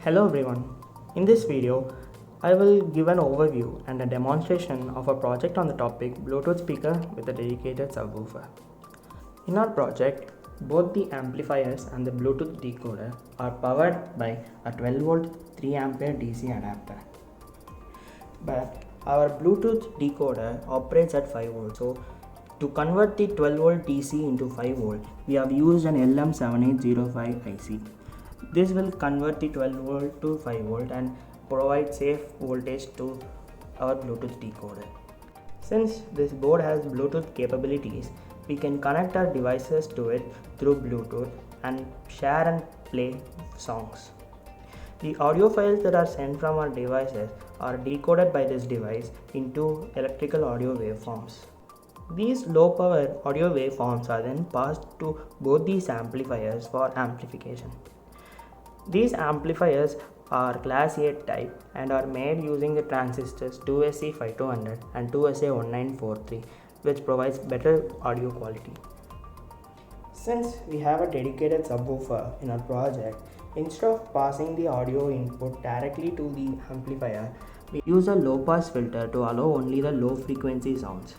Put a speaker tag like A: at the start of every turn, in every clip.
A: Hello everyone. In this video, I will give an overview and a demonstration of a project on the topic Bluetooth speaker with a dedicated subwoofer. In our project, both the amplifiers and the Bluetooth decoder are powered by a 12 volt 3 ampere DC adapter. But our Bluetooth decoder operates at 5 volts. So to convert the 12 volt DC into 5 volt, we have used an LM7805 IC. This will convert the 12 volt to 5 volt and provide safe voltage to our Bluetooth decoder. Since this board has Bluetooth capabilities, we can connect our devices to it through Bluetooth and share and play songs. The audio files that are sent from our devices are decoded by this device into electrical audio waveforms. These low power audio waveforms are then passed to both these amplifiers for amplification. These amplifiers are class A type and are made using the transistors 2SE5200 and 2SA1943, which provides better audio quality. Since we have a dedicated subwoofer in our project, instead of passing the audio input directly to the amplifier, we use a low pass filter to allow only the low frequency sounds.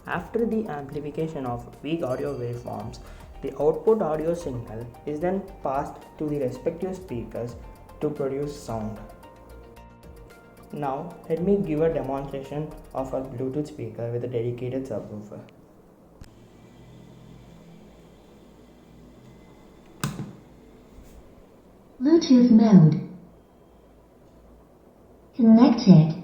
A: After the amplification of weak audio waveforms, the output audio signal is then passed to the respective speakers to produce sound. Now let me give a demonstration of a Bluetooth speaker with a dedicated subwoofer.
B: Bluetooth mode. Connected.